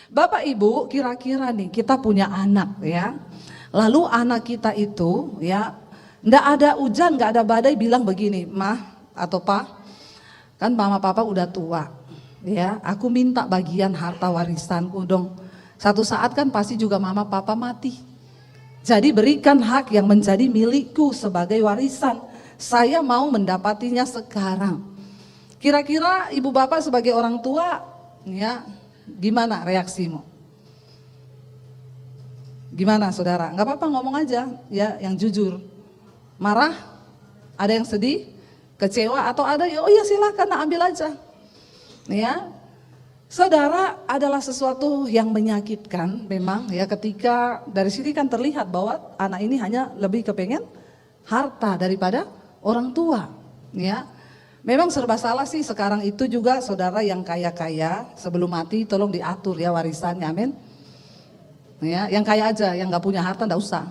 Bapak Ibu, kira-kira nih kita punya anak ya. Lalu anak kita itu ya, nggak ada hujan, nggak ada badai bilang begini, Mah atau Pak, kan mama papa udah tua ya, aku minta bagian harta warisanku dong. Satu saat kan pasti juga mama papa mati. Jadi berikan hak yang menjadi milikku sebagai warisan. Saya mau mendapatinya sekarang. Kira-kira ibu bapak sebagai orang tua ya, gimana reaksimu? Gimana saudara? Gak apa-apa ngomong aja ya, yang jujur. Marah? Ada yang sedih? Kecewa? Atau ada oh iya silakan ambil aja. Ya, saudara, adalah sesuatu yang menyakitkan memang ya, ketika dari sini kan terlihat bahwa anak ini hanya lebih kepengen harta daripada orang tua. Ya, memang serba salah sih sekarang itu juga saudara, yang kaya-kaya sebelum mati tolong diatur ya warisannya, amin. Ya, yang kaya aja, yang nggak punya harta nggak usah.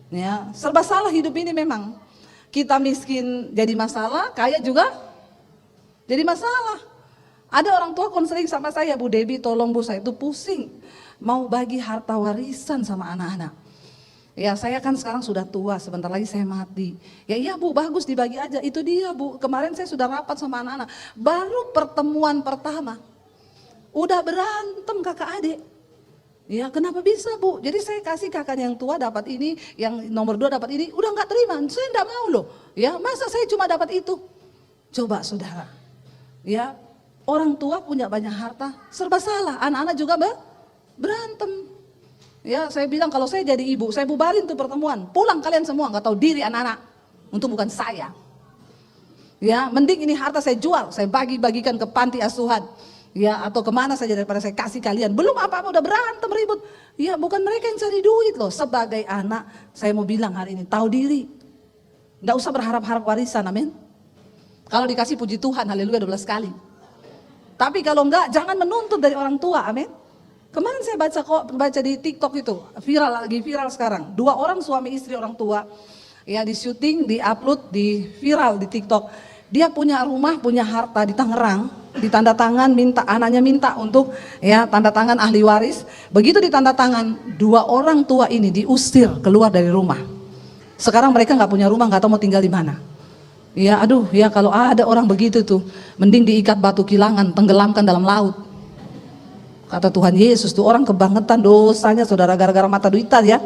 Ya, serba salah hidup ini memang. Kita miskin jadi masalah, kaya juga jadi masalah. Ada orang tua konseling sama saya, Bu Debbie tolong Bu, saya itu pusing mau bagi harta warisan sama anak-anak. Ya saya kan sekarang sudah tua, sebentar lagi saya mati. Ya iya Bu, bagus dibagi aja. Itu dia Bu, kemarin saya sudah rapat sama anak-anak, baru pertemuan pertama udah berantem kakak adik. Ya kenapa bisa Bu? Jadi saya kasih kakak yang tua dapat ini, yang nomor 2 dapat ini, udah nggak terima, saya nggak mau loh. Ya masa saya cuma dapat itu? Coba saudara, ya orang tua punya banyak harta, serba salah, anak-anak juga berantem. Ya saya bilang kalau saya jadi ibu, saya bubarin tuh pertemuan, pulang kalian semua, nggak tahu diri anak-anak, untuk bukan saya. Ya mending ini harta saya jual, saya bagi-bagikan ke panti asuhan. Ya atau kemana saja daripada saya kasih kalian. Belum apa-apa udah berantem ribut. Ya bukan mereka yang cari duit loh. Sebagai anak saya mau bilang hari ini, tahu diri. Nggak usah berharap-harap warisan, amin. Kalau dikasih puji Tuhan, haleluya 12 kali. Tapi kalau enggak, jangan menuntut dari orang tua, amin. Kemarin saya baca di TikTok itu, lagi viral sekarang. 2 orang suami istri orang tua, ya di syuting, di upload, di viral di TikTok. Dia punya rumah, punya harta di Tangerang, ditanda tangan, anaknya minta untuk ya tanda tangan ahli waris. Begitu ditanda tangan, 2 orang tua ini diusir keluar dari rumah. Sekarang mereka nggak punya rumah, nggak tahu mau tinggal di mana. Ya aduh ya, kalau ada orang begitu tuh, mending diikat batu kilangan, tenggelamkan dalam laut. Kata Tuhan Yesus tuh, orang kebangetan dosanya saudara gara-gara mata duitan ya.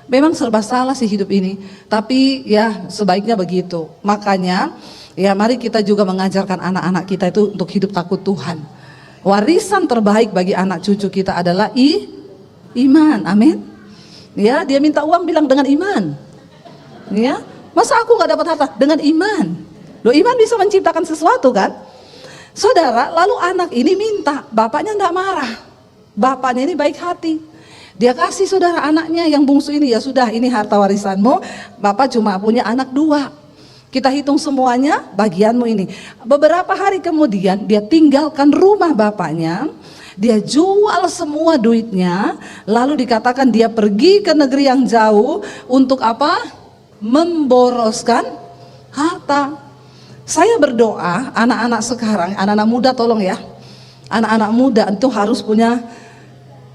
Memang serba salah sih hidup ini, tapi ya sebaiknya begitu. Makanya ya mari kita juga mengajarkan anak-anak kita itu untuk hidup takut Tuhan. Warisan terbaik bagi anak cucu kita adalah iman, amin. Ya dia minta uang bilang dengan iman. Ya masa aku gak dapat harta? Dengan iman. Loh iman bisa menciptakan sesuatu kan? Saudara, lalu anak ini minta, bapaknya gak marah. Bapaknya ini baik hati. Dia kasih saudara anaknya yang bungsu ini, ya sudah ini harta warisanmu, bapak cuma punya anak 2. Kita hitung semuanya, bagianmu ini. Beberapa hari kemudian dia tinggalkan rumah bapaknya, dia jual semua duitnya, lalu dikatakan dia pergi ke negeri yang jauh untuk apa? Memboroskan harta. Saya berdoa anak-anak sekarang, anak-anak muda tolong ya, anak-anak muda itu harus punya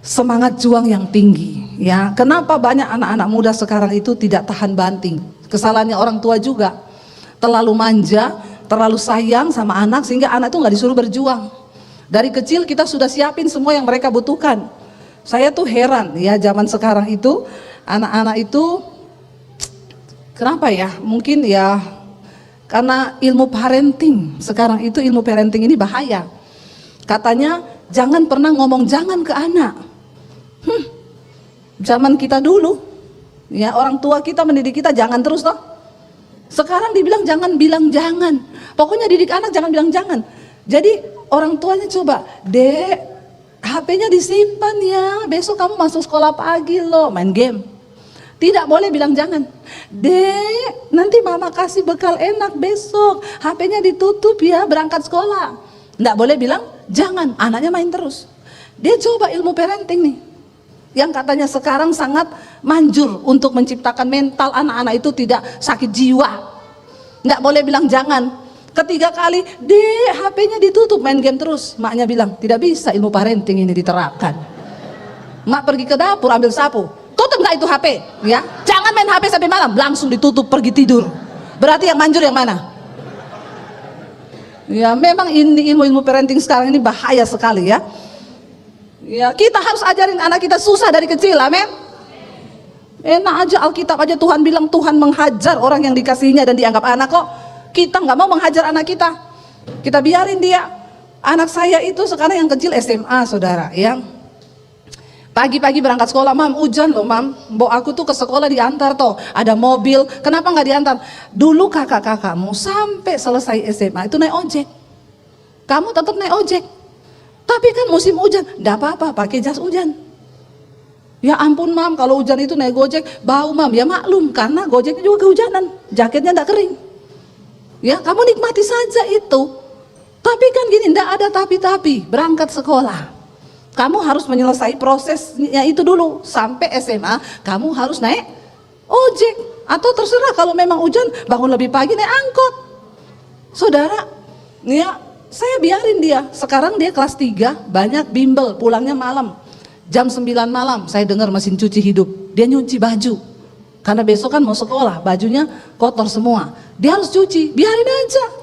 semangat juang yang tinggi ya. Kenapa banyak anak-anak muda sekarang itu tidak tahan banting? Kesalahannya orang tua juga, terlalu manja, terlalu sayang sama anak sehingga anak itu nggak disuruh berjuang. Dari kecil kita sudah siapin semua yang mereka butuhkan. Saya tuh heran ya, zaman sekarang itu anak-anak itu kenapa ya, mungkin ya karena ilmu parenting. Sekarang itu ilmu parenting ini bahaya. Katanya jangan pernah ngomong jangan ke anak. Zaman kita dulu ya, orang tua kita mendidik kita jangan terus toh. Sekarang dibilang jangan, bilang jangan. Pokoknya didik anak jangan bilang jangan. Jadi orang tuanya coba, Dek, HP-nya disimpan ya, besok kamu masuk sekolah pagi loh, main game. Tidak boleh bilang jangan. Dek, nanti mama kasih bekal enak besok, HP-nya ditutup ya, berangkat sekolah. Tidak boleh bilang jangan, anaknya main terus. Dia coba ilmu parenting nih, yang katanya sekarang sangat manjur untuk menciptakan mental anak-anak itu tidak sakit jiwa. Nggak boleh bilang jangan. Ketiga kali, dek HP-nya ditutup, main game terus. Maknya bilang, tidak bisa ilmu parenting ini diterapkan. Mak pergi ke dapur ambil sapu, tutup nggak itu HP, ya? Jangan main HP sampai malam, langsung ditutup, pergi tidur. Berarti yang manjur yang mana? Ya memang ini ilmu parenting sekarang ini bahaya sekali ya. Ya kita harus ajarin anak kita susah dari kecil, amin. Enak aja Alkitab aja Tuhan bilang Tuhan menghajar orang yang dikasihinya dan dianggap anak kok. Kita nggak mau menghajar anak kita. Kita biarin dia. Anak saya itu sekarang yang kecil SMA, saudara, ya. Pagi-pagi berangkat sekolah, mam, hujan loh mam, mbok aku tuh ke sekolah diantar toh, ada mobil, kenapa nggak diantar? Dulu kakak-kakakmu sampai selesai SMA itu naik ojek, kamu tetap naik ojek, tapi kan musim hujan, nggak apa-apa, pakai jas hujan. Ya ampun mam, kalau hujan itu naik gojek, bau mam, ya maklum, karena gojeknya juga kehujanan, jaketnya nggak kering. Ya kamu nikmati saja itu, tapi kan gini, nggak ada tapi-tapi, berangkat sekolah. Kamu harus menyelesaikan prosesnya itu dulu. Sampai SMA kamu harus naik ojek. Atau terserah kalau memang hujan bangun lebih pagi naik angkot. Saudara, ya saya biarin dia. Sekarang dia kelas 3, banyak bimbel, pulangnya malam. Jam 9 malam saya dengar mesin cuci hidup. Dia nyuci baju. Karena besok kan mau sekolah, bajunya kotor semua. Dia harus cuci, biarin aja.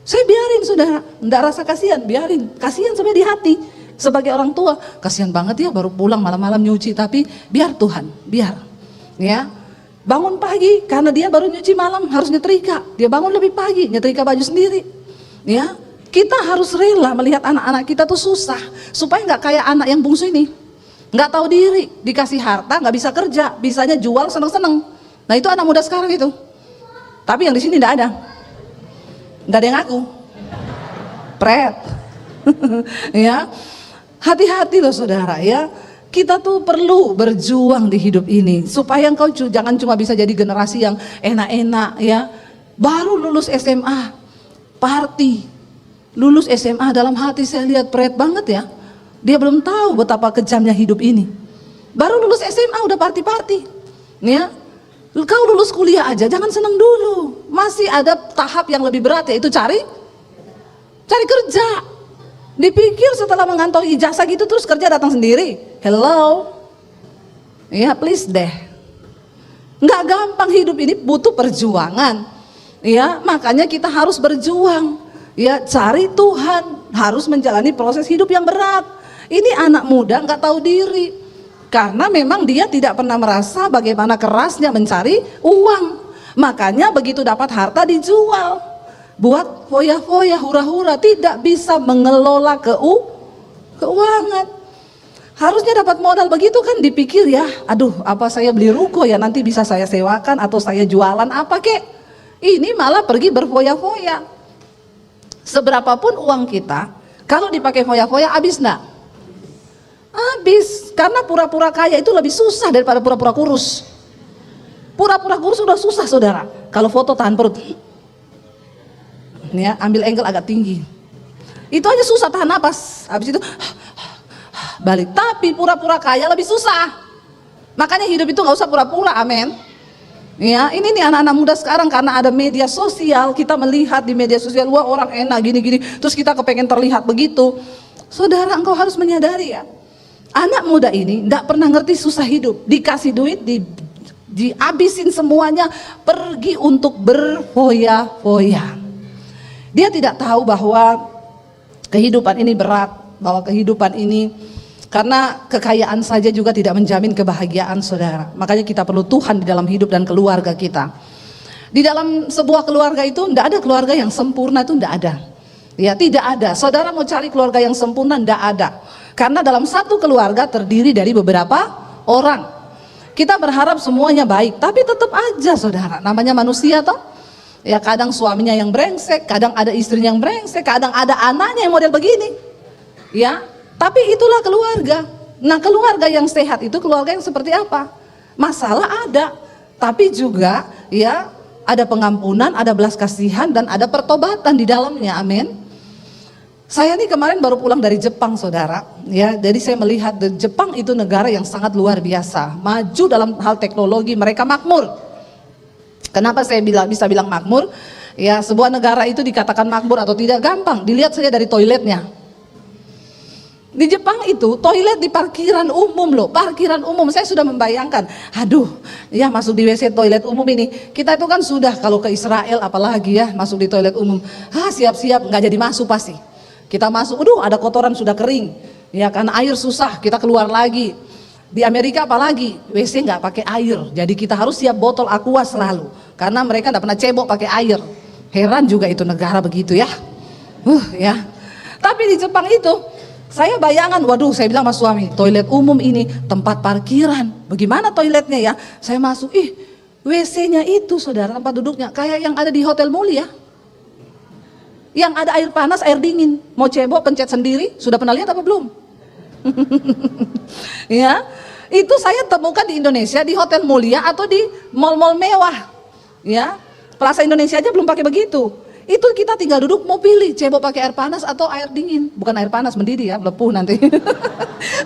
Saya biarin saudara, enggak rasa kasihan, biarin. Kasihan sampai di hati. Sebagai orang tua, kasihan banget ya baru pulang malam-malam nyuci, tapi biar Tuhan, biar. Ya. Bangun pagi karena dia baru nyuci malam harus nyetrika. Dia bangun lebih pagi, nyetrika baju sendiri. Ya. Kita harus rela melihat anak-anak kita tuh susah supaya nggak kayak anak yang bungsu ini. Nggak tahu diri, dikasih harta nggak bisa kerja, bisanya jual seneng-seneng. Nah, itu anak muda sekarang itu. Tapi yang di sini nggak ada. Nggak ada yang ngaku. Pret. Ya. Hati-hati loh saudara ya, kita tuh perlu berjuang di hidup ini supaya engkau jangan cuma bisa jadi generasi yang enak-enak ya. Baru lulus SMA, party, lulus SMA dalam hati saya lihat pret banget ya. Dia belum tahu betapa kejamnya hidup ini. Baru lulus SMA udah party-party, ya. Kau lulus kuliah aja jangan seneng dulu, masih ada tahap yang lebih berat yaitu cari kerja. Dipikir setelah mengantongi ijazah gitu terus kerja datang sendiri. Hello. Ya please deh. Nggak gampang hidup ini, butuh perjuangan. Ya makanya kita harus berjuang. Ya cari Tuhan, harus menjalani proses hidup yang berat. Ini anak muda nggak tahu diri. Karena memang dia tidak pernah merasa bagaimana kerasnya mencari uang. Makanya begitu dapat harta dijual. Buat foya-foya, hura-hura, tidak bisa mengelola keuangan. Harusnya dapat modal begitu kan dipikir ya, aduh apa saya beli ruko ya nanti bisa saya sewakan atau saya jualan apa kek. Ini malah pergi berfoya-foya. Seberapapun uang kita, kalau dipakai foya-foya habis enggak? Habis, karena pura-pura kaya itu lebih susah daripada pura-pura kurus. Pura-pura kurus sudah susah saudara, kalau foto tahan perut. Ya, ambil angle agak tinggi. Itu aja susah tahan napas. Habis itu balik. Tapi pura-pura kaya lebih susah. Makanya hidup itu nggak usah pura-pura, amin. Ya, ini nih anak-anak muda sekarang karena ada media sosial, kita melihat di media sosial wah orang enak gini-gini, terus kita kepengen terlihat begitu. Saudara, engkau harus menyadari ya. Anak muda ini nggak pernah ngerti susah hidup, dikasih duit, dihabisin semuanya, pergi untuk berfoya-foya. Dia tidak tahu bahwa kehidupan ini berat, bahwa kehidupan ini karena kekayaan saja juga tidak menjamin kebahagiaan saudara. Makanya kita perlu Tuhan di dalam hidup dan keluarga kita. Di dalam sebuah keluarga itu tidak ada keluarga yang sempurna, itu tidak ada. Ya tidak ada. Saudara mau cari keluarga yang sempurna, tidak ada. Karena dalam satu keluarga terdiri dari beberapa orang. Kita berharap semuanya baik, tapi tetap aja saudara, namanya manusia toh. Ya kadang suaminya yang brengsek, kadang ada istrinya yang brengsek, kadang ada anaknya yang model begini. Ya, tapi itulah keluarga. Nah, keluarga yang sehat itu keluarga yang seperti apa? Masalah ada, tapi juga ya ada pengampunan, ada belas kasihan dan ada pertobatan di dalamnya. Amin. Saya nih kemarin baru pulang dari Jepang, saudara. Ya, jadi saya melihat Jepang itu negara yang sangat luar biasa, maju dalam hal teknologi, mereka makmur. Kenapa saya bisa bilang makmur? Ya, sebuah negara itu dikatakan makmur atau tidak gampang, dilihat saja dari toiletnya. Di Jepang itu toilet di parkiran umum loh, parkiran umum. Saya sudah membayangkan, aduh, ya masuk di WC toilet umum ini. Kita itu kan sudah kalau ke Israel apalagi ya masuk di toilet umum, siap-siap nggak jadi masuk pasti. Kita masuk, aduh ada kotoran sudah kering, ya karena air susah, kita keluar lagi. Di Amerika apalagi WC nggak pakai air, jadi kita harus siap botol aqua selalu, karena mereka nggak pernah cebok pakai air. Heran juga itu negara begitu ya, ya. Tapi di Jepang itu saya bayangan, waduh, saya bilang sama suami, toilet umum ini tempat parkiran, bagaimana toiletnya ya? Saya masuk, WC-nya itu saudara tempat duduknya kayak yang ada di Hotel Mulia, yang ada air panas, air dingin, mau cebok pencet sendiri. Sudah pernah lihat apa belum? Ya, itu saya temukan di Indonesia di Hotel Mulia atau di mall-mall mewah, ya. Plaza Indonesia aja belum pakai begitu. Itu kita tinggal duduk mau pilih cebok pakai air panas atau air dingin. Bukan air panas mendidih ya, melepuh nanti.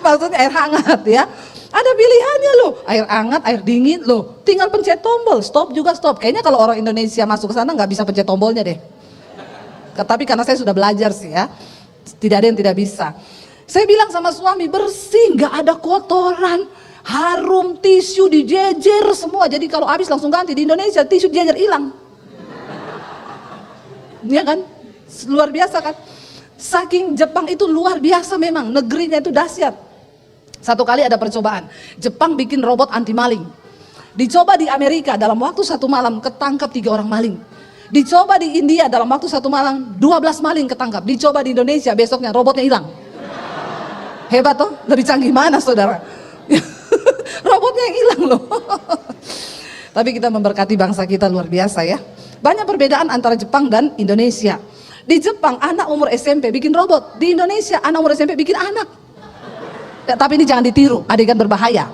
Maksudnya air hangat ya. Ada pilihannya loh, air hangat, air dingin loh. Tinggal pencet tombol, stop juga stop. Kayaknya kalau orang Indonesia masuk ke sana nggak bisa pencet tombolnya deh. Tapi karena saya sudah belajar sih ya, tidak ada yang tidak bisa. Saya bilang sama suami, bersih, nggak ada kotoran, harum, tisu dijejer semua. Jadi kalau habis langsung ganti. Di Indonesia tisu dijejer hilang. Ya kan, luar biasa kan. Saking Jepang itu luar biasa memang, negerinya itu dahsyat. Satu kali ada percobaan, Jepang bikin robot anti maling. Dicoba di Amerika, dalam waktu 1 malam ketangkap 3 orang maling. Dicoba di India, dalam waktu 1 malam 12 maling ketangkap. Dicoba di Indonesia, besoknya robotnya hilang. Hebat toh, lebih canggih mana saudara? Robotnya yang hilang loh. Tapi kita memberkati bangsa kita luar biasa ya. Banyak perbedaan antara Jepang dan Indonesia. Di Jepang anak umur SMP bikin robot, di Indonesia anak umur SMP bikin anak. Ya, tapi ini jangan ditiru, adegan berbahaya.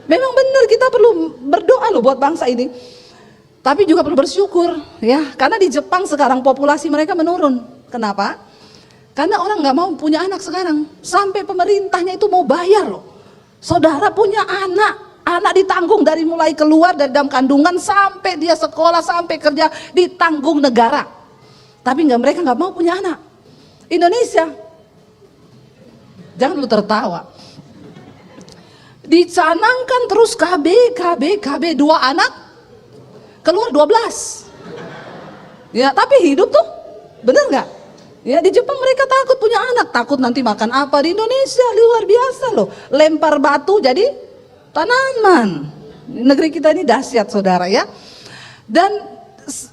Memang benar kita perlu berdoa loh buat bangsa ini. Tapi juga perlu bersyukur ya, karena di Jepang sekarang populasi mereka menurun. Kenapa? Karena orang nggak mau punya anak sekarang. Sampai pemerintahnya itu mau bayar loh. Saudara punya anak ditanggung dari mulai keluar dari dalam kandungan sampai dia sekolah sampai kerja ditanggung negara. Tapi mereka nggak mau punya anak. Indonesia, jangan lu tertawa. Dicanangkan terus KB 2 anak, keluar 12. Ya, tapi hidup tuh, bener nggak? Ya, di Jepang mereka takut punya anak, takut nanti makan apa. Di Indonesia luar biasa loh, lempar batu jadi tanaman. Negeri kita ini dahsyat saudara ya. Dan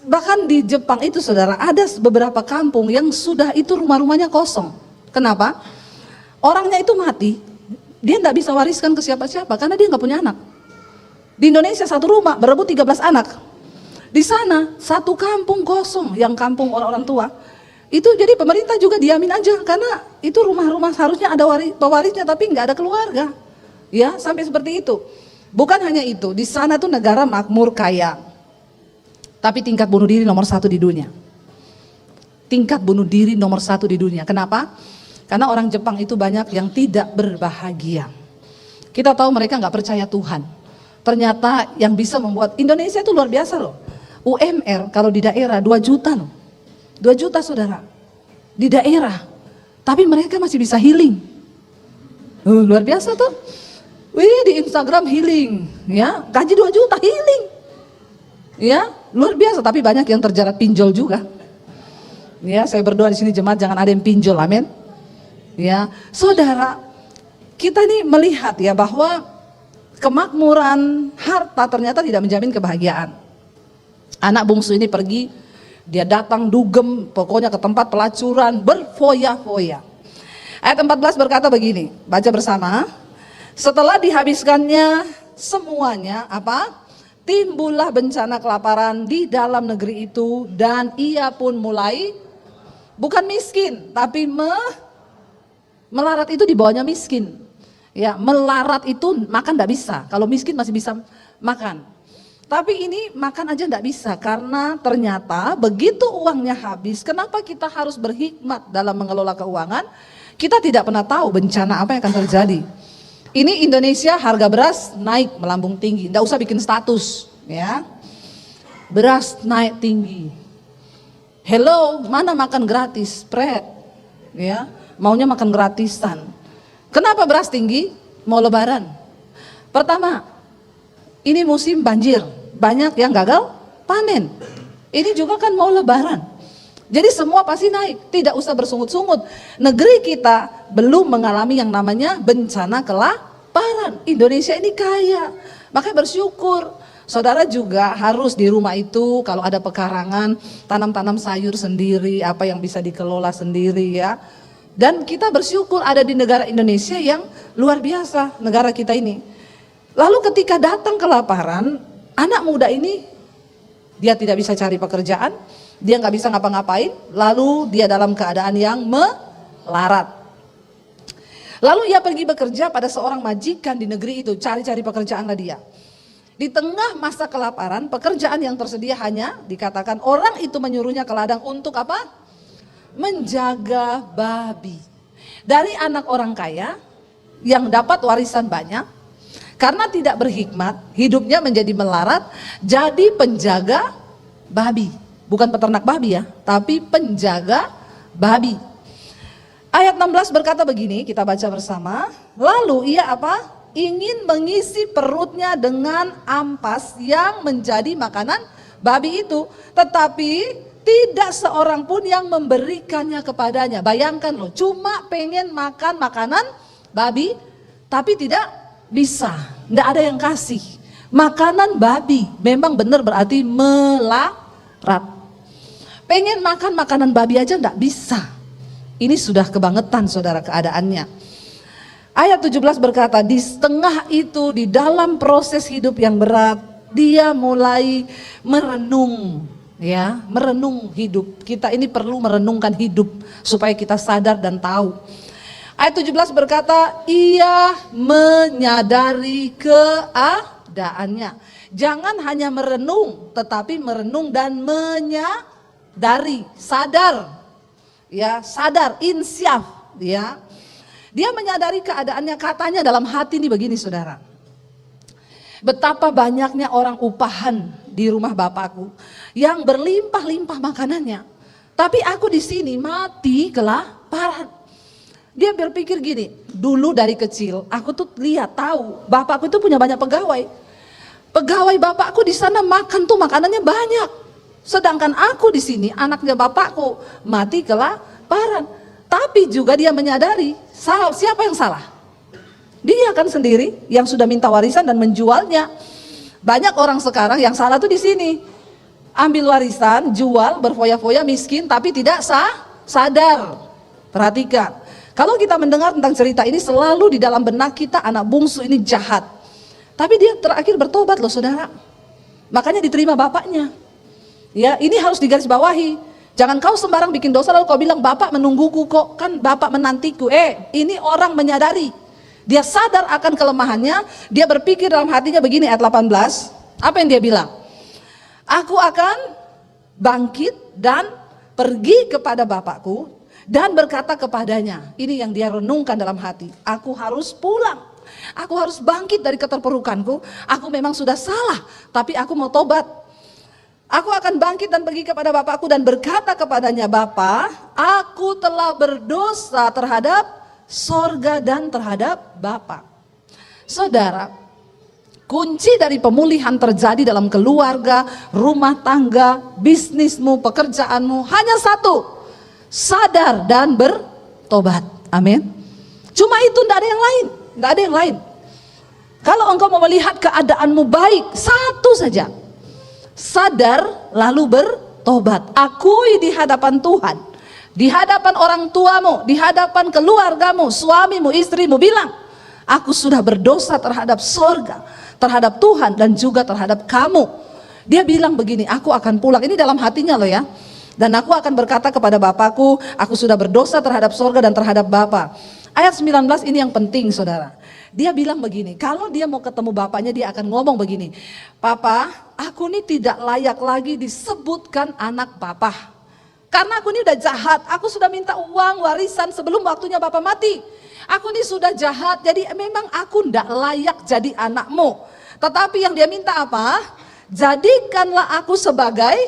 bahkan di Jepang itu saudara, ada beberapa kampung yang sudah itu rumah-rumahnya kosong. Kenapa? Orangnya itu mati, dia nggak bisa wariskan ke siapa-siapa karena dia nggak punya anak. Di Indonesia satu rumah berebut 13 anak. Di sana satu kampung kosong, yang kampung orang-orang tua. Itu jadi pemerintah juga diamin aja karena itu rumah-rumah harusnya ada pewarisnya tapi nggak ada keluarga. Ya, sampai seperti itu. Bukan hanya itu, di sana tuh negara makmur kaya. Tapi tingkat bunuh diri nomor 1 di dunia. Tingkat bunuh diri nomor 1 di dunia. Kenapa? Karena orang Jepang itu banyak yang tidak berbahagia. Kita tahu mereka nggak percaya Tuhan. Ternyata yang bisa membuat Indonesia itu luar biasa loh. UMR kalau di daerah 2 juta loh. 2 juta saudara. Di daerah. Tapi mereka masih bisa healing. Luar biasa tuh. Wih, di Instagram healing, ya, gaji 2 juta healing, ya, luar biasa. Tapi banyak yang terjerat pinjol juga, ya. Saya berdoa di sini jemaat jangan ada yang pinjol, amin, ya. Saudara, kita nih melihat ya bahwa kemakmuran harta ternyata tidak menjamin kebahagiaan. Anak bungsu ini pergi, dia datang dugem, pokoknya ke tempat pelacuran, berfoya-foya. Ayat 14 berkata begini, baca bersama. Setelah dihabiskannya semuanya, apa? Timbullah bencana kelaparan di dalam negeri itu dan ia pun mulai bukan miskin, tapi melarat itu di bawahnya miskin. Ya, melarat itu makan tidak bisa. Kalau miskin masih bisa makan. Tapi ini makan aja tidak bisa karena ternyata begitu uangnya habis. Kenapa kita harus berhikmat dalam mengelola keuangan? Kita tidak pernah tahu bencana apa yang akan terjadi. Ini Indonesia harga beras naik melambung tinggi, nggak usah bikin status, ya. Beras naik tinggi, Hello, mana makan gratis, pret, ya, maunya makan gratisan. Kenapa beras tinggi? Mau lebaran. Pertama, ini musim banjir, banyak yang gagal panen. Ini juga kan mau lebaran. Jadi semua pasti naik, tidak usah bersungut-sungut. Negeri kita belum mengalami yang namanya bencana kelaparan. Indonesia ini kaya, makanya bersyukur. Saudara juga harus di rumah itu kalau ada pekarangan, tanam-tanam sayur sendiri, apa yang bisa dikelola sendiri ya. Dan kita bersyukur ada di negara Indonesia yang luar biasa, negara kita ini. Lalu ketika datang kelaparan, anak muda ini dia tidak bisa cari pekerjaan, dia nggak bisa ngapa-ngapain, lalu dia dalam keadaan yang melarat. Lalu ia pergi bekerja pada seorang majikan di negeri itu, cari-cari pekerjaanlah dia. Di tengah masa kelaparan, pekerjaan yang tersedia hanya dikatakan orang itu menyuruhnya ke ladang untuk apa? Menjaga babi. Dari anak orang kaya yang dapat warisan banyak, karena tidak berhikmat, hidupnya menjadi melarat, jadi penjaga babi. Bukan peternak babi ya, tapi penjaga babi. Ayat 16 berkata begini, kita baca bersama. Lalu ia apa? Ingin mengisi perutnya dengan ampas yang menjadi makanan babi itu, tetapi tidak seorang pun yang memberikannya kepadanya. Bayangkan loh, cuma pengen makan makanan babi, tapi tidak bisa, tidak ada yang kasih. Makanan babi, memang benar berarti melarat. Pengen makan makanan babi aja tidak bisa. Ini sudah kebangetan saudara keadaannya. Ayat 17 berkata, di setengah itu, di dalam proses hidup yang berat, dia mulai merenung, ya, merenung hidup. Kita ini perlu merenungkan hidup supaya kita sadar dan tahu. Ayat 17 berkata, ia menyadari keadaannya. Jangan hanya merenung, tetapi merenung dan menyadari, sadar, ya, sadar, insyaf, ya. Dia menyadari keadaannya, katanya dalam hati ini begini saudara. Betapa banyaknya orang upahan di rumah bapakku yang berlimpah-limpah makanannya. Tapi aku di sini mati kelaparan. Dia berpikir gini, dulu dari kecil aku tuh lihat tahu bapakku itu punya banyak pegawai. Pegawai bapakku di sana makan tuh makanannya banyak. Sedangkan aku di sini anaknya bapakku mati kelaparan. Tapi juga dia menyadari siapa yang salah? Dia kan sendiri yang sudah minta warisan dan menjualnya. Banyak orang sekarang yang salah tuh di sini. Ambil warisan, jual, berfoya-foya, miskin tapi tidak sadar. Perhatikan. Kalau kita mendengar tentang cerita ini selalu di dalam benak kita anak bungsu ini jahat. Tapi dia terakhir bertobat loh saudara. Makanya diterima bapaknya. Ya, ini harus digarisbawahi. Jangan kau sembarang bikin dosa lalu kau bilang bapak menungguku kok, kan bapak menantiku. Ini orang menyadari. Dia sadar akan kelemahannya, dia berpikir dalam hatinya begini ayat 18. Apa yang dia bilang? Aku akan bangkit dan pergi kepada bapakku dan berkata kepadanya. Ini yang dia renungkan dalam hati. Aku harus pulang. Aku harus bangkit dari keterpurukanku. Aku memang sudah salah, tapi aku mau tobat. Aku akan bangkit dan pergi kepada bapakku dan berkata kepadanya, Bapa, aku telah berdosa terhadap sorga dan terhadap Bapa. Saudara, kunci dari pemulihan terjadi dalam keluarga, rumah tangga, bisnismu, pekerjaanmu hanya satu, sadar dan bertobat. Amin. Cuma itu, tidak ada yang lain, tidak ada yang lain. Kalau engkau mau melihat keadaanmu baik, satu saja. Sadar lalu bertobat. Akui di hadapan Tuhan, di hadapan orang tuamu, di hadapan keluargamu, suamimu, istrimu, bilang, aku sudah berdosa terhadap sorga, terhadap Tuhan dan juga terhadap kamu. Dia bilang begini, aku akan pulang. Ini dalam hatinya loh ya. Dan aku akan berkata kepada Bapakku, aku sudah berdosa terhadap sorga dan terhadap Bapa. Ayat 19 ini yang penting saudara. Dia bilang begini, kalau dia mau ketemu bapaknya dia akan ngomong begini, Papa, aku ini tidak layak lagi disebutkan anak papa. Karena aku ini udah jahat, aku sudah minta uang warisan sebelum waktunya bapak mati. Aku ini sudah jahat, jadi memang aku tidak layak jadi anakmu. Tetapi yang dia minta apa? Jadikanlah aku sebagai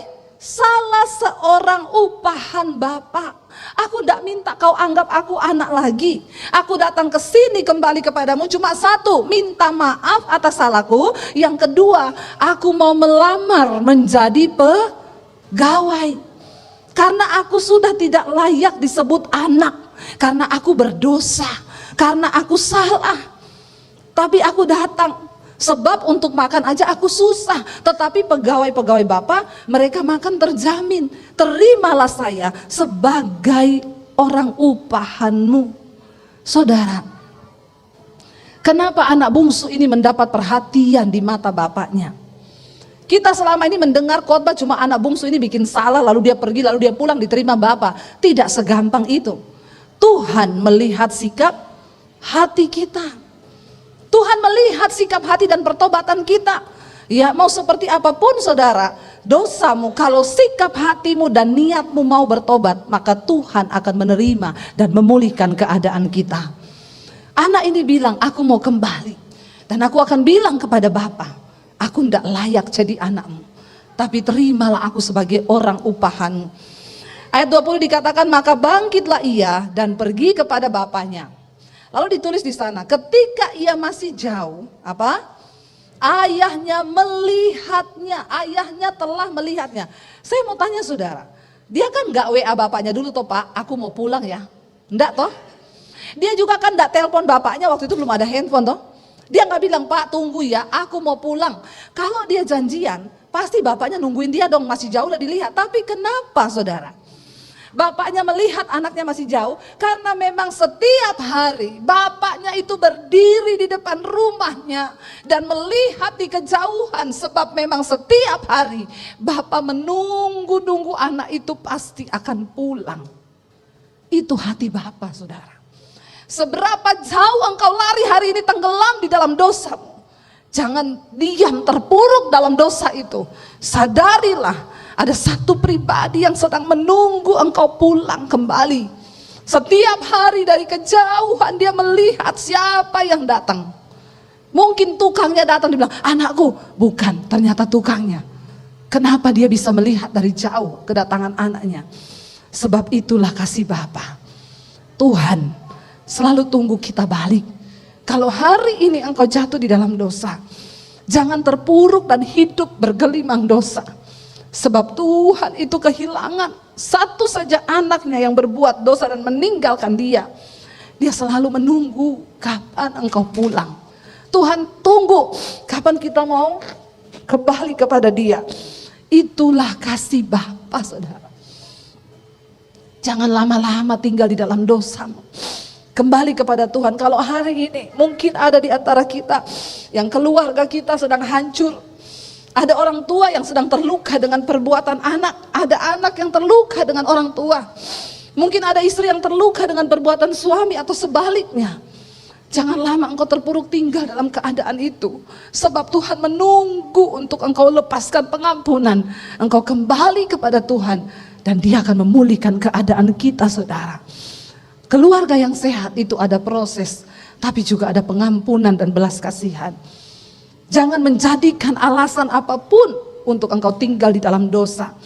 salah seorang upahan Bapa. Aku tidak minta kau anggap aku anak lagi. Aku datang ke sini kembali kepadamu cuma satu, minta maaf atas salahku. Yang kedua, aku mau melamar menjadi pegawai. Karena aku sudah tidak layak disebut anak. Karena aku berdosa. Karena aku salah. Tapi aku datang. Sebab untuk makan aja aku susah. Tetapi pegawai-pegawai Bapa, mereka makan terjamin. Terimalah saya sebagai orang upahanmu. Saudara, kenapa anak bungsu ini mendapat perhatian di mata bapaknya? Kita selama ini mendengar khotbah cuma anak bungsu ini bikin salah, lalu dia pergi, lalu dia pulang diterima Bapa. Tidak segampang itu. Tuhan melihat sikap hati kita. Tuhan melihat sikap hati dan pertobatan kita. Ya, mau seperti apapun saudara, dosamu, kalau sikap hatimu dan niatmu mau bertobat, maka Tuhan akan menerima dan memulihkan keadaan kita. Anak ini bilang, aku mau kembali. Dan aku akan bilang kepada Bapa, aku tidak layak jadi anakmu. Tapi terimalah aku sebagai orang upahanmu. Ayat 20 dikatakan, maka bangkitlah ia dan pergi kepada bapaknya. Lalu ditulis di sana, ketika ia masih jauh, apa? Ayahnya melihatnya, ayahnya telah melihatnya. Saya mau tanya saudara, dia kan gak WA bapaknya dulu toh Pak, aku mau pulang ya. Enggak toh? Dia juga kan gak telepon bapaknya, waktu itu belum ada handphone toh. Dia gak bilang, Pak tunggu ya, aku mau pulang. Kalau dia janjian, pasti bapaknya nungguin dia dong, masih jauh udah dilihat. Tapi kenapa saudara? Bapaknya melihat anaknya masih jauh karena memang setiap hari bapaknya itu berdiri di depan rumahnya dan melihat di kejauhan, sebab memang setiap hari bapak menunggu-nunggu anak itu pasti akan pulang. Itu hati bapak saudara. Seberapa jauh engkau lari hari ini tenggelam di dalam dosamu, jangan diam terpuruk dalam dosa itu. Sadarilah, ada satu pribadi yang sedang menunggu engkau pulang kembali. Setiap hari dari kejauhan dia melihat siapa yang datang. Mungkin tukangnya datang, dia bilang, anakku. Bukan, ternyata tukangnya. Kenapa dia bisa melihat dari jauh kedatangan anaknya? Sebab itulah kasih Bapa. Tuhan selalu tunggu kita balik. Kalau hari ini engkau jatuh di dalam dosa, jangan terpuruk dan hidup bergelimang dosa. Sebab Tuhan itu kehilangan satu saja anaknya yang berbuat dosa dan meninggalkan dia. Dia selalu menunggu kapan engkau pulang. Tuhan tunggu kapan kita mau kembali kepada dia. Itulah kasih Bapa saudara. Jangan lama-lama tinggal di dalam dosamu. Kembali kepada Tuhan. Kalau hari ini mungkin ada di antara kita yang keluarga kita sedang hancur. Ada orang tua yang sedang terluka dengan perbuatan anak. Ada anak yang terluka dengan orang tua. Mungkin ada istri yang terluka dengan perbuatan suami atau sebaliknya. Jangan lama engkau terpuruk tinggal dalam keadaan itu. Sebab Tuhan menunggu untuk engkau lepaskan pengampunan. Engkau kembali kepada Tuhan. Dan dia akan memulihkan keadaan kita saudara. Keluarga yang sehat itu ada proses. Tapi juga ada pengampunan dan belas kasihan. Jangan menjadikan alasan apapun untuk engkau tinggal di dalam dosa.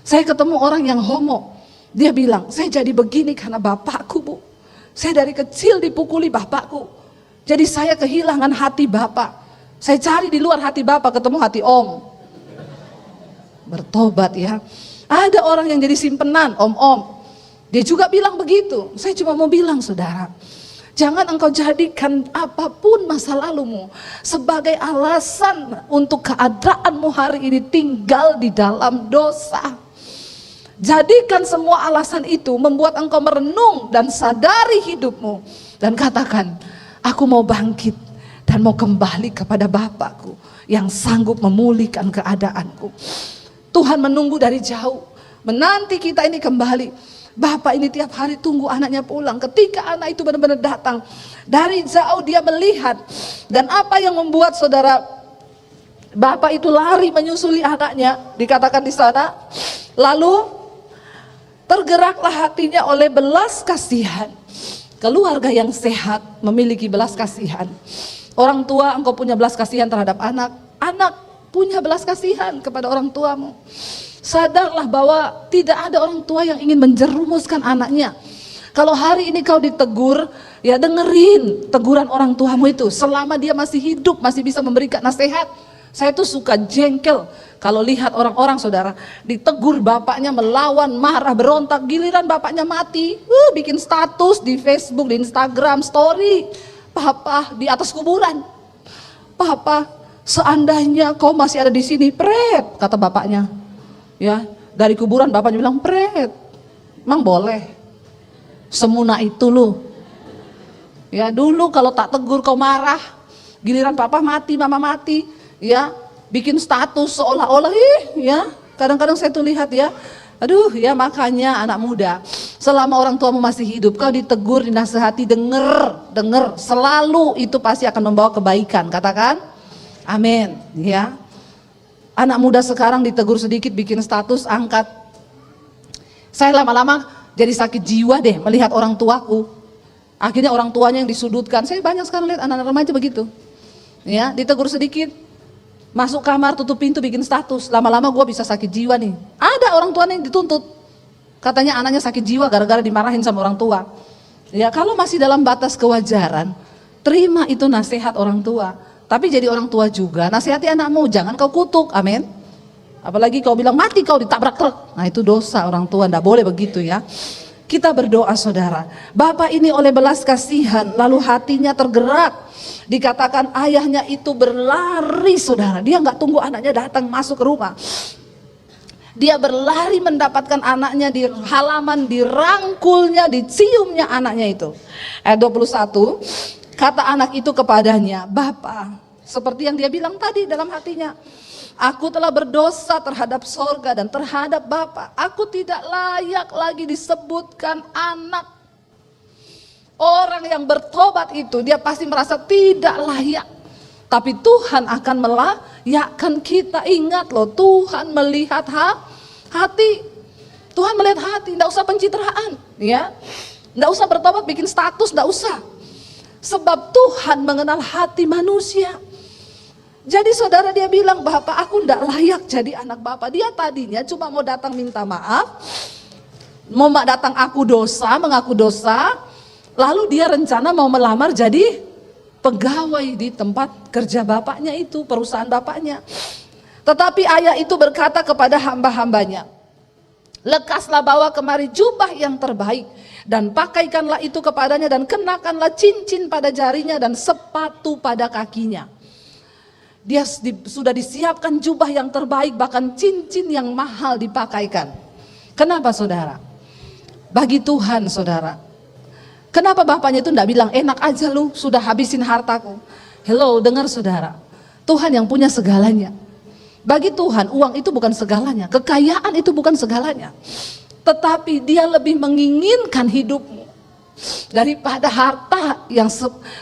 Saya ketemu orang yang homo. Dia bilang, saya jadi begini karena bapakku bu. Saya dari kecil dipukuli bapakku. Jadi saya kehilangan hati bapak. Saya cari di luar hati bapak, ketemu hati om. Bertobat ya. Ada orang yang jadi simpenan, om-om. Dia juga bilang begitu. Saya cuma mau bilang saudara, jangan engkau jadikan apapun masa lalumu sebagai alasan untuk keadaanmu hari ini tinggal di dalam dosa. Jadikan semua alasan itu membuat engkau merenung dan sadari hidupmu. Dan katakan, aku mau bangkit dan mau kembali kepada Bapakku yang sanggup memulihkan keadaanku. Tuhan menunggu dari jauh, menanti kita ini kembali. Bapak ini tiap hari tunggu anaknya pulang. Ketika anak itu benar-benar datang, dari jauh dia melihat. Dan apa yang membuat saudara bapak itu lari menyusuli anaknya? Dikatakan di sana, lalu tergeraklah hatinya oleh belas kasihan. Keluarga yang sehat memiliki belas kasihan. Orang tua engkau punya belas kasihan terhadap anak. Anak punya belas kasihan kepada orang tuamu. Sadarlah bahwa tidak ada orang tua yang ingin menjerumuskan anaknya. Kalau hari ini kau ditegur, ya dengerin teguran orang tuamu itu. Selama dia masih hidup, masih bisa memberikan nasihat. Saya tuh suka jengkel kalau lihat orang-orang saudara ditegur bapaknya melawan, marah, berontak, giliran bapaknya mati, bikin status di Facebook, di Instagram, story, papa di atas kuburan. Papa, seandainya kau masih ada di sini, pret, kata bapaknya. Ya, dari kuburan bapaknya bilang, pret, emang boleh? Semuna itu lu. Ya dulu kalau tak tegur kau marah, giliran papa mati, mama mati. Ya, bikin status seolah-olah ya. Kadang-kadang saya tuh lihat ya, aduh ya, makanya anak muda, selama orang tuamu masih hidup, kau ditegur, dinasihati, denger, selalu itu pasti akan membawa kebaikan, katakan amin ya. Anak muda sekarang ditegur sedikit, bikin status, angkat. Saya lama-lama jadi sakit jiwa deh melihat orang tuaku. Akhirnya orang tuanya yang disudutkan. Saya banyak sekarang lihat anak-anak remaja begitu. Ya, ditegur sedikit, masuk kamar, tutup pintu, bikin status. Lama-lama gue bisa sakit jiwa nih. Ada orang tuanya yang dituntut. Katanya anaknya sakit jiwa gara-gara dimarahin sama orang tua. Ya, kalau masih dalam batas kewajaran, terima itu nasihat orang tua. Tapi jadi orang tua juga, nasihati anakmu, jangan kau kutuk, amin. Apalagi kau bilang mati kau ditabrak truk. Nah itu dosa orang tua, enggak boleh begitu ya. Kita berdoa saudara. Bapak ini oleh belas kasihan, lalu hatinya tergerak. Dikatakan ayahnya itu berlari saudara. Dia enggak tunggu anaknya datang masuk ke rumah. Dia berlari mendapatkan anaknya di halaman, dirangkulnya, diciumnya anaknya itu. Ayat 21, kata anak itu kepadanya, Bapak, seperti yang dia bilang tadi dalam hatinya, aku telah berdosa terhadap sorga dan terhadap Bapa. Aku tidak layak lagi disebutkan anak. Orang yang bertobat itu dia pasti merasa tidak layak. Tapi Tuhan akan melayakkan kita. Ingat loh, Tuhan melihat hati. Tuhan melihat hati, tidak usah pencitraan, ya. Tidak usah bertobat bikin status, tidak usah. Sebab Tuhan mengenal hati manusia. Jadi saudara dia bilang, Bapak aku tidak layak jadi anak Bapak. Dia tadinya cuma mau datang minta maaf, mau datang mengaku dosa, lalu dia rencana mau melamar jadi pegawai di tempat kerja bapaknya itu, perusahaan bapaknya. Tetapi ayah itu berkata kepada hamba-hambanya, lekaslah bawa kemari jubah yang terbaik dan pakaikanlah itu kepadanya dan kenakanlah cincin pada jarinya dan sepatu pada kakinya. Dia sudah disiapkan jubah yang terbaik, bahkan cincin yang mahal dipakaikan. Kenapa saudara? Bagi Tuhan saudara. Kenapa bapaknya itu tidak bilang enak aja lu sudah habisin hartaku. Hello, dengar saudara. Tuhan yang punya segalanya. Bagi Tuhan uang itu bukan segalanya, kekayaan itu bukan segalanya. Tetapi dia lebih menginginkan hidupmu daripada harta yang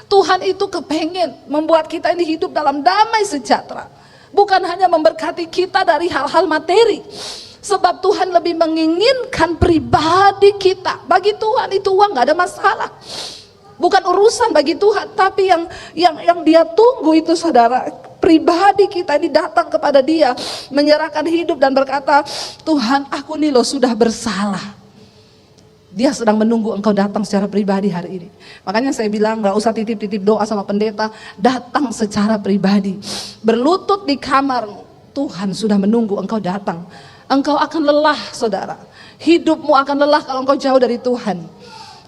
Tuhan itu kepengen membuat kita ini hidup dalam damai sejahtera. Bukan hanya memberkati kita dari hal-hal materi. Sebab Tuhan lebih menginginkan pribadi kita. Bagi Tuhan itu uang gak ada masalah. Bukan urusan bagi Tuhan. Tapi yang dia tunggu itu saudara, pribadi kita ini datang kepada dia, menyerahkan hidup dan berkata, Tuhan aku nih loh sudah bersalah. Dia sedang menunggu engkau datang secara pribadi hari ini. Makanya saya bilang gak usah titip-titip doa sama pendeta, datang secara pribadi. Berlutut di kamarmu, Tuhan sudah menunggu engkau datang. Engkau akan lelah saudara, hidupmu akan lelah kalau engkau jauh dari Tuhan.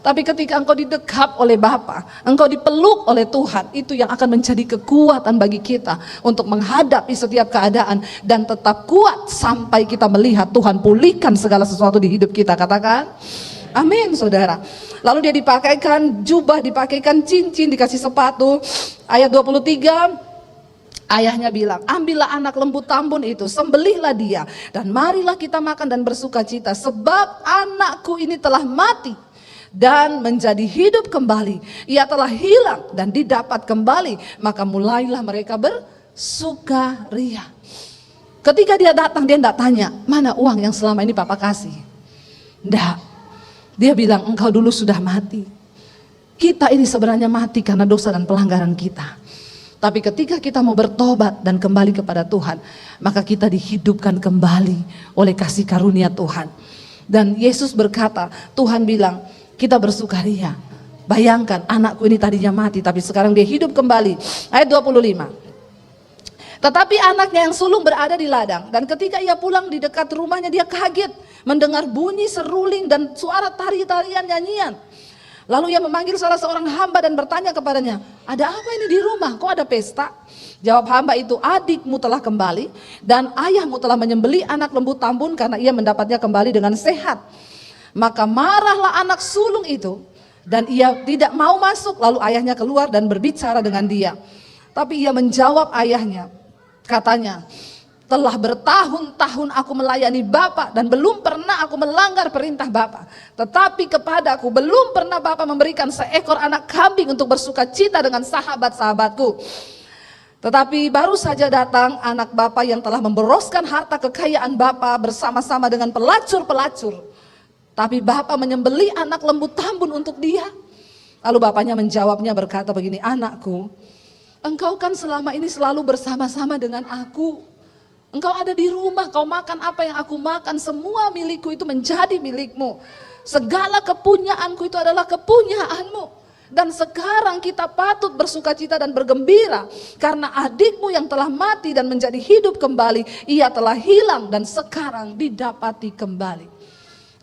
Tapi ketika engkau didekap oleh Bapa, engkau dipeluk oleh Tuhan, itu yang akan menjadi kekuatan bagi kita untuk menghadapi setiap keadaan dan tetap kuat sampai kita melihat Tuhan pulihkan segala sesuatu di hidup kita. Katakan amin saudara. Lalu dia dipakaikan jubah, dipakaikan cincin, dikasih sepatu. Ayat 23, ayahnya bilang, ambillah anak lembu tambun itu, sembelihlah dia, dan marilah kita makan dan bersuka cita, sebab anakku ini telah mati dan menjadi hidup kembali. Ia telah hilang dan didapat kembali, maka mulailah mereka bersukaria. Ketika dia datang, dia tidak tanya, mana uang yang selama ini Papa kasih? Tidak. Dia bilang, engkau dulu sudah mati. Kita ini sebenarnya mati karena dosa dan pelanggaran kita. Tapi ketika kita mau bertobat dan kembali kepada Tuhan, maka kita dihidupkan kembali oleh kasih karunia Tuhan. Dan Yesus berkata, Tuhan bilang, kita bersukaria. Bayangkan, anakku ini tadinya mati, tapi sekarang dia hidup kembali. Ayat 25. Tetapi anaknya yang sulung berada di ladang, dan ketika ia pulang di dekat rumahnya, dia kaget mendengar bunyi seruling dan suara tari-tarian nyanyian. Lalu ia memanggil salah seorang hamba dan bertanya kepadanya, ada apa ini di rumah? Kok ada pesta? Jawab hamba itu, adikmu telah kembali dan ayahmu telah menyembelih anak lembu tambun karena ia mendapatnya kembali dengan sehat. Maka marahlah anak sulung itu dan ia tidak mau masuk. Lalu ayahnya keluar dan berbicara dengan dia. Tapi ia menjawab ayahnya, katanya, telah bertahun-tahun aku melayani Bapa dan belum pernah aku melanggar perintah Bapa. Tetapi kepadaku belum pernah Bapa memberikan seekor anak kambing untuk bersuka cita dengan sahabat-sahabatku. Tetapi baru saja datang anak Bapa yang telah memboroskan harta kekayaan Bapa bersama-sama dengan pelacur-pelacur. Tapi Bapa menyembelih anak lembu tambun untuk dia. Lalu bapaknya menjawabnya berkata begini, anakku, engkau kan selama ini selalu bersama-sama dengan aku. Engkau ada di rumah, kau makan apa yang aku makan, semua milikku itu menjadi milikmu. Segala kepunyaanku itu adalah kepunyaanmu. Dan sekarang kita patut bersukacita dan bergembira karena adikmu yang telah mati dan menjadi hidup kembali, ia telah hilang dan sekarang didapati kembali.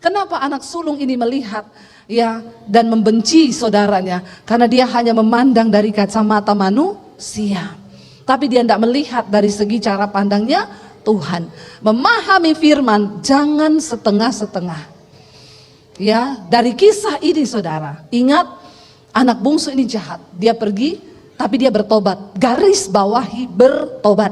Kenapa anak sulung ini melihat ya dan membenci saudaranya? Karena dia hanya memandang dari kacamata manusia. Tapi dia tidak melihat dari segi cara pandangnya Tuhan. Memahami firman, jangan setengah-setengah. Ya, dari kisah ini saudara, ingat anak bungsu ini jahat. Dia pergi, tapi dia bertobat. Garis bawahi bertobat.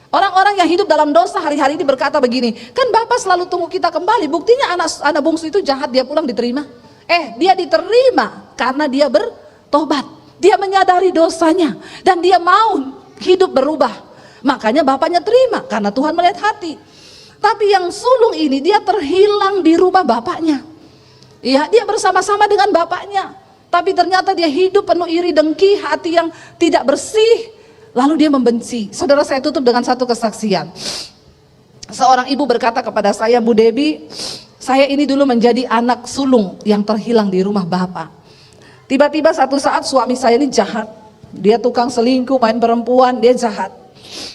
Orang-orang yang hidup dalam dosa hari-hari ini berkata begini, kan Bapak selalu tunggu kita kembali. Buktinya anak bungsu itu jahat, dia pulang diterima. Dia diterima karena dia bertobat. Dia menyadari dosanya dan dia mau hidup berubah. Makanya bapaknya terima karena Tuhan melihat hati. Tapi yang sulung ini dia terhilang di rumah bapaknya. Ya, dia bersama-sama dengan bapaknya. Tapi ternyata dia hidup penuh iri dengki, hati yang tidak bersih. Lalu dia membenci. Saudara, saya tutup dengan satu kesaksian. Seorang ibu berkata kepada saya, Bu Debbie, saya ini dulu menjadi anak sulung yang terhilang di rumah bapak. Tiba-tiba satu saat suami saya ini jahat. Dia tukang selingkuh, main perempuan, dia jahat.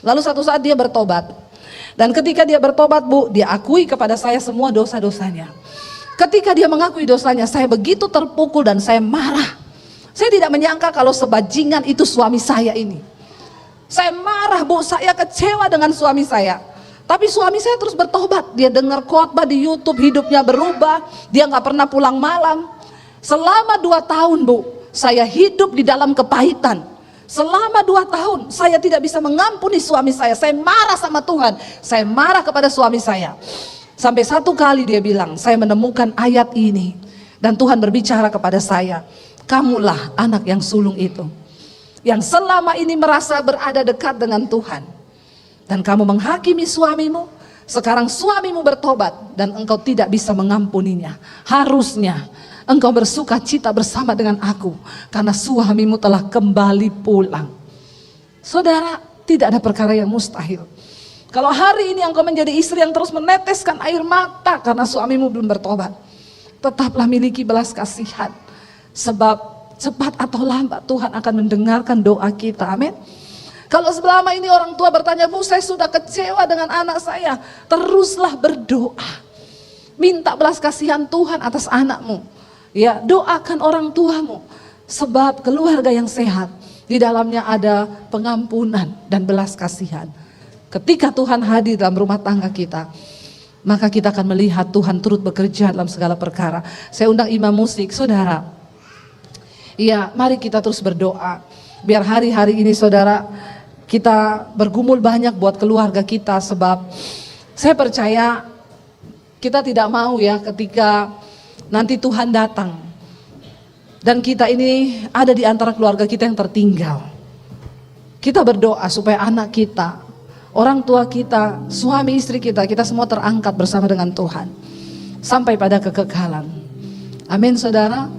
Lalu satu saat dia bertobat. Dan ketika dia bertobat, Bu, dia akui kepada saya semua dosa-dosanya. Ketika dia mengakui dosanya, saya begitu terpukul dan saya marah. Saya tidak menyangka kalau sebajingan itu suami saya ini. Saya marah, Bu, saya kecewa dengan suami saya. Tapi suami saya terus bertobat. Dia dengar khotbah di YouTube, hidupnya berubah. Dia gak pernah pulang malam. Selama 2 tahun, Bu, saya hidup di dalam kepahitan. Selama 2 tahun saya tidak bisa mengampuni suami saya. Saya marah sama Tuhan. Saya marah kepada suami saya. Sampai satu kali dia bilang, saya menemukan ayat ini. Dan Tuhan berbicara kepada saya, kamulah anak yang sulung itu, yang selama ini merasa berada dekat dengan Tuhan. Dan kamu menghakimi suamimu. Sekarang suamimu bertobat dan engkau tidak bisa mengampuninya. Harusnya engkau bersuka cita bersama dengan aku karena suamimu telah kembali pulang. Saudara, tidak ada perkara yang mustahil. Kalau hari ini engkau menjadi istri yang terus meneteskan air mata karena suamimu belum bertobat, tetaplah miliki belas kasihan. Sebab cepat atau lambat Tuhan akan mendengarkan doa kita. Amin. Kalau selama ini orang tua bertanya, Bu, saya sudah kecewa dengan anak saya, teruslah berdoa. Minta belas kasihan Tuhan atas anakmu. Ya, doakan orang tuamu. Sebab keluarga yang sehat, di dalamnya ada pengampunan dan belas kasihan. Ketika Tuhan hadir dalam rumah tangga kita, maka kita akan melihat Tuhan turut bekerja dalam segala perkara. Saya undang imam musik, saudara. Ya, mari kita terus berdoa. Biar hari-hari ini saudara, kita bergumul banyak buat keluarga kita. Sebab saya percaya kita tidak mau ya ketika nanti Tuhan datang dan kita ini ada di antara keluarga kita yang tertinggal. Kita berdoa supaya anak kita, orang tua kita, suami istri kita, kita semua terangkat bersama dengan Tuhan sampai pada kekekalan. Amin saudara.